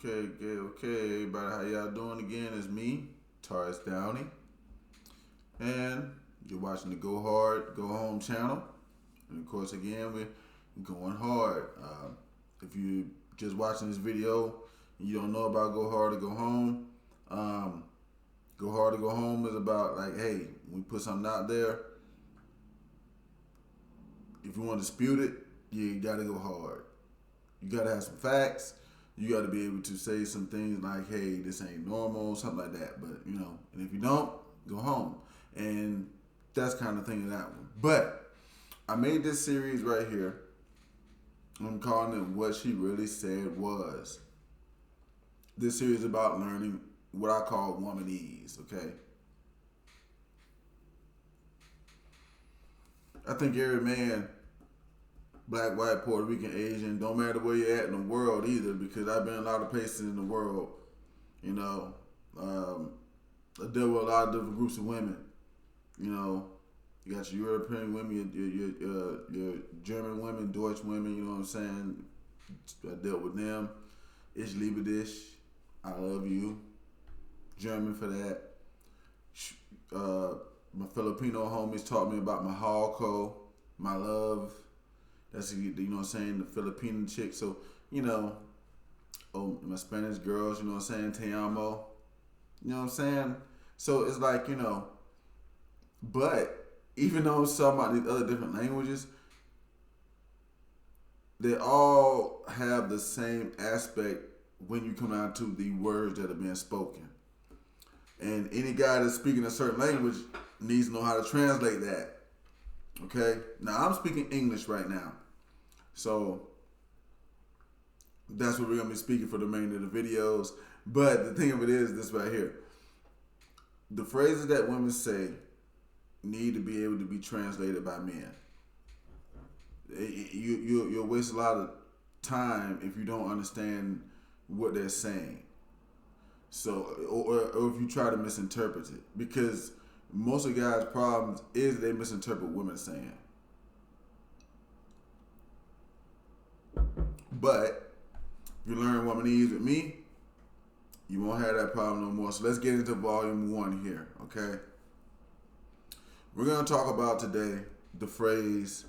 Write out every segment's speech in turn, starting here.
Okay, everybody, how y'all doing again? It's me, Taurus Downey, and you're watching the Go Hard, Go Home channel. And of course, again, we're going hard. If you just watching this video and you don't know about Go Hard or Go Home, um, Go Hard or Go Home is about like, hey, when we put something out there, if you want to dispute it, you got to go hard. You got to have some facts. You got to be able to say some things like, hey, this ain't normal, something like that. But, and if you don't, go home. And that's kind of thing in that one. But I made this series right here. I'm calling it What She Really Said Was. This series is about learning what I call womanese, okay? I think every man, black, white, Puerto Rican, Asian, don't matter where you're at in the world either, because I've been a lot of places in the world, you know. I deal with a lot of different groups of women, you know. You got your European women, your German women, Deutsch women, you know what I'm saying? I dealt with them. Ich liebe dich. I love you. German for that. My Filipino homies taught me about mahal ko, my love. That's, you know what I'm saying, the Filipino chick. So, my Spanish girls, you know what I'm saying, te amo. You know what I'm saying? So it's like, but even though I'm talking about these other different languages, they all have the same aspect when you come down to the words that are being spoken. And any guy that's speaking a certain language needs to know how to translate that. Okay? Now, I'm speaking English right now. So, that's what we're going to be speaking for the remainder of the videos. But the thing of it is this right here. The phrases that women say need to be able to be translated by men. You'll waste a lot of time if you don't understand what they're saying. So, or if you try to misinterpret it. Because most of the guys' problems is they misinterpret what women saying. But if you learn womanese with me, you won't have that problem no more. So let's get into volume 1 here, okay? We're going to talk about today the phrase,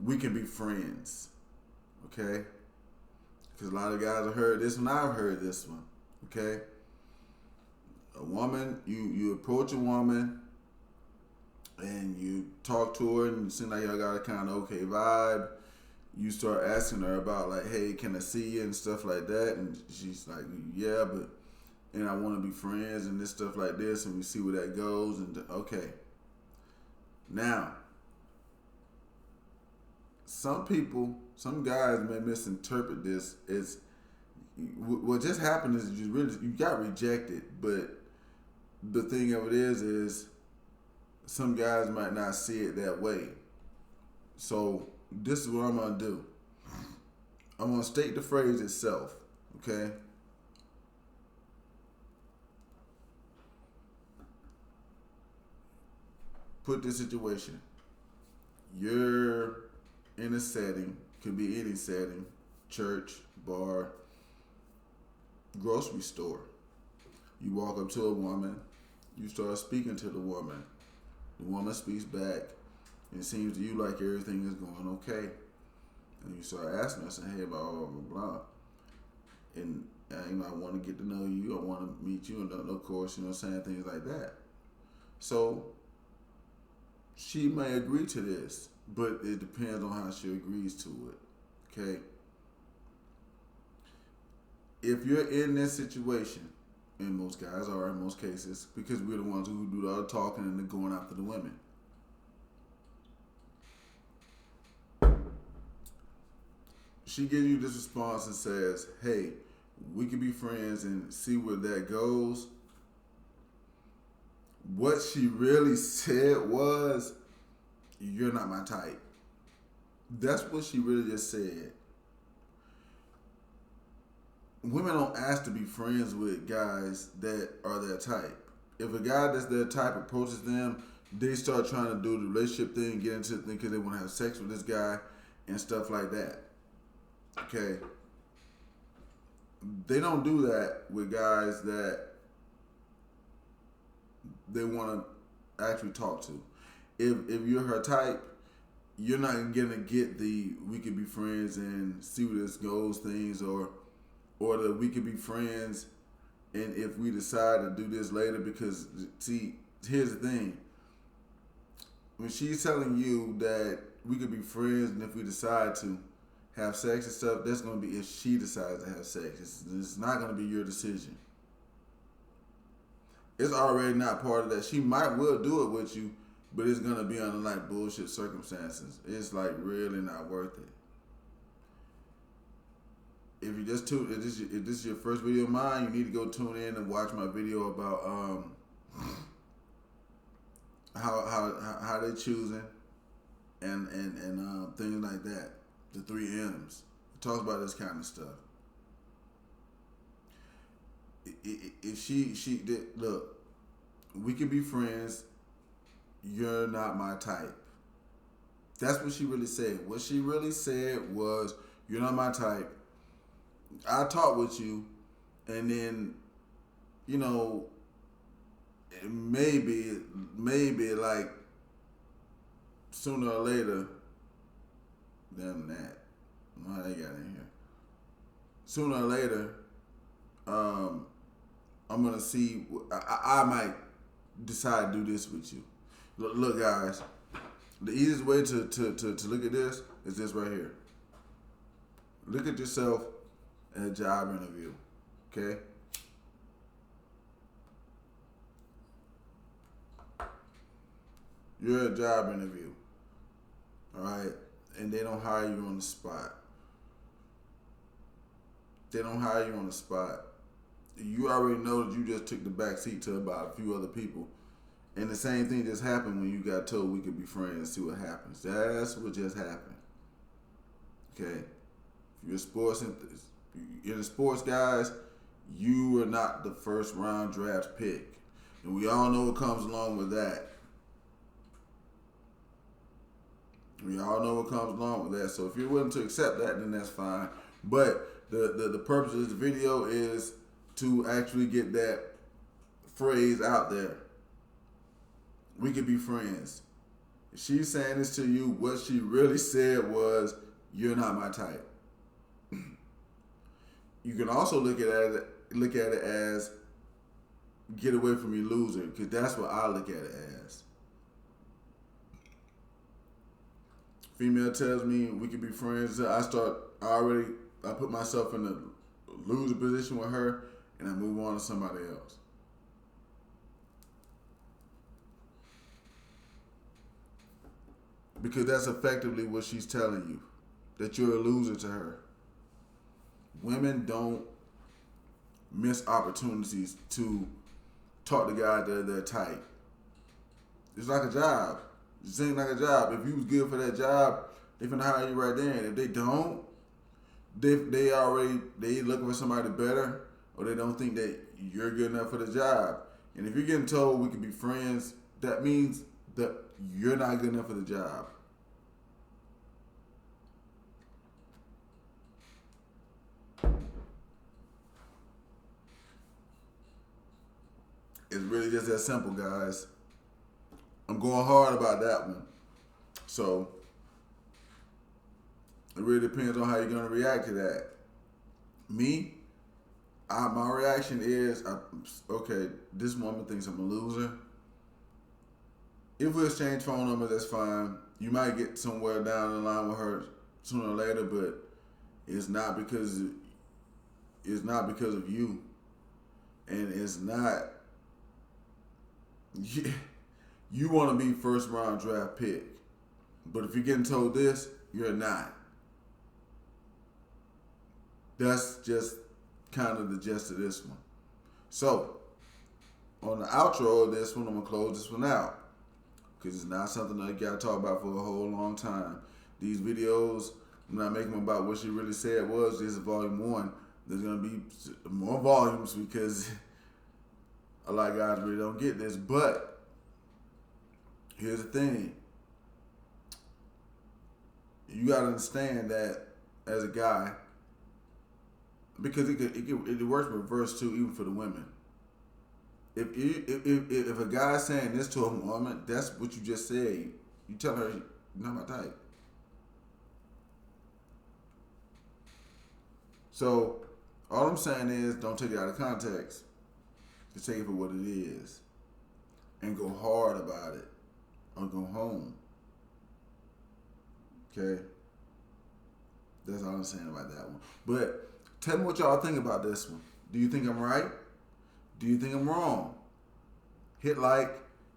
we can be friends, okay? Because a lot of guys have heard this one, I've heard this one, okay? A woman, you approach a woman and you talk to her and it seems like y'all got a kind of okay vibe. You start asking her about like, hey, can I see you and stuff like that? And she's like, yeah, and I want to be friends and this stuff like this, and we see where that goes. And okay. Now, some guys may misinterpret this as what just happened is you got rejected. But the thing of it is some guys might not see it that way. So this is what I'm gonna do. I'm gonna state the phrase itself, okay? Put this situation. You're in a setting, could be any setting, church, bar, grocery store. You walk up to a woman, you start speaking to the woman. The woman speaks back. It seems to you like everything is going okay. And you start asking her, saying, hey, blah, blah, blah, blah. And, I want to get to know you. I want to meet you. And of course, saying things like that. So, she may agree to this, but it depends on how she agrees to it. Okay? If you're in this situation, and most guys are in most cases, because we're the ones who do all the talking and the going after the women. She gives you this response and says, hey, we can be friends and see where that goes. What she really said was, you're not my type. That's what she really just said. Women don't ask to be friends with guys that are their type. If a guy that's their type approaches them, they start trying to do the relationship thing, get into the thing because they want to have sex with this guy and stuff like that. Okay. they don't do that with guys that they want to actually talk to. If you're her type, you're not gonna get the we could be friends and see where this goes things, or the we could be friends and if we decide to do this later, because see, here's the thing. When she's telling you that we could be friends and if we decide to have sex and stuff, that's gonna be if she decides to have sex. It's not gonna be your decision. It's already not part of that. She will do it with you, but it's gonna be under like bullshit circumstances. It's like really not worth it. If you just if this is your first video of mine, you need to go tune in and watch my video about how they choosing and things like that. The 3 M's. It talks about this kind of stuff. If she did look, we can be friends. You're not my type. That's what she really said. What she really said was, you're not my type. I talk with you, and then, you know, maybe like sooner or later, damn that. Why they got in here? Sooner or later, I'm gonna see. I might decide to do this with you. Look, guys. The easiest way to look at this is this right here. Look at yourself in a job interview, okay? You're at a job interview, all right? And they don't hire you on the spot. They don't hire you on the spot. You already know that you just took the back seat to about a few other people. And the same thing just happened when you got told we could be friends and see what happens. That's what just happened. Okay? If you're in the sports, guys, you are not the first round draft pick. And we all know what comes along with that. We all know what comes along with that. So if you're willing to accept that, then that's fine. But the purpose of this video is to actually get that phrase out there. We could be friends. If she's saying this to you, what she really said was, you're not my type. You can also look at it as, get away from me, loser, because that's what I look at it as. Female tells me we could be friends. I put myself in a loser position with her, and I move on to somebody else. Because that's effectively what she's telling you, that you're a loser to her. Women don't miss opportunities to talk to guys that are their type. It's like a job. It ain't like a job. If you was good for that job, they finna hire you right there. And if they don't, they looking for somebody better, or they don't think that you're good enough for the job. And if you're getting told we can be friends, that means that you're not good enough for the job. It's really just that simple, guys. I'm going hard about that one. So it really depends on how you're going to react to that. Me, my reaction is, okay, this woman thinks I'm a loser. If we exchange phone numbers, that's fine. You might get somewhere down the line with her sooner or later, but it's not because of you, and it's not. You want to be first round draft pick, but if you're getting told this, you're not. That's just kind of the gist of this one. So, on the outro of this one, I'm going to close this one out, because it's not something that I got to talk about for a whole long time. These videos, I'm not making them about what she really said was. This is volume 1. There's going to be more volumes because a lot of guys really don't get this. But here's the thing. You got to understand that as a guy, because it works reverse too, even for the women. If a guy's saying this to a woman, that's what you just said. You tell her, "You're not my type." So all I'm saying is, don't take it out of context. Just take it for what it is, and go hard about it, or go home. Okay, that's all I'm saying about that one. But tell me what y'all think about this one. Do you think I'm right? Do you think I'm wrong? Hit like,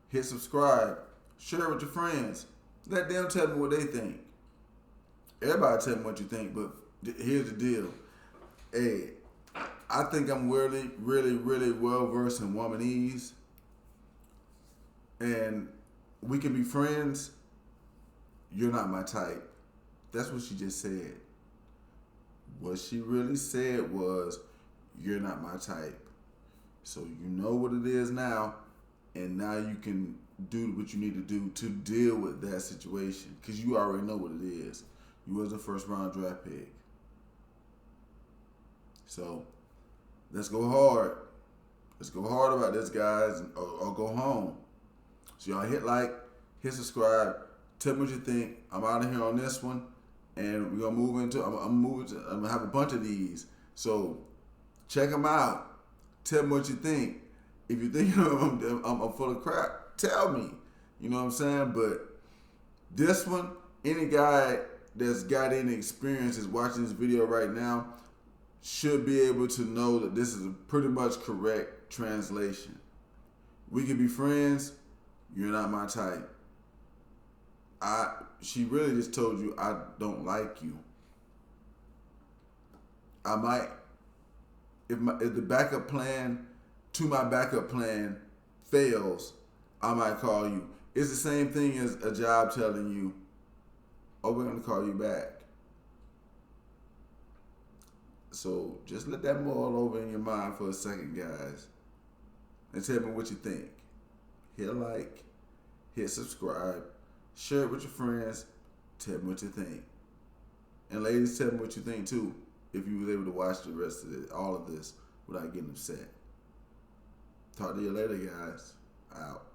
hit subscribe, share it with your friends. Let them tell me what they think. Everybody tell me what you think, but here's the deal. Hey, I think I'm really, really, really well versed in womanese, and we can be friends. You're not my type. That's what she just said. What she really said was, you're not my type. So you know what it is now, and now you can do what you need to do to deal with that situation, because you already know what it is. You was a first round draft pick. So let's go hard. Let's go hard about this, guys, or go home. So y'all hit like, hit subscribe, tell me what you think. I'm out of here on this one, and we're gonna move into. I'm gonna have a bunch of these. So check them out. Tell me what you think. If you think I'm full of crap, tell me. You know what I'm saying? But this one, any guy that's got any experience is watching this video right now should be able to know that this is a pretty much correct translation. We can be friends. You're not my type. She really just told you, I don't like you. I might, if the backup plan to my backup plan fails, I might call you. It's the same thing as a job telling you, oh, we're going to call you back. So just let that mull over in your mind for a second, guys, and tell me what you think. Hit like, hit subscribe, share it with your friends, tell me what you think. And ladies, tell me what you think too, if you was able to watch the rest of it, all of this without getting upset. Talk to you later, guys. Out.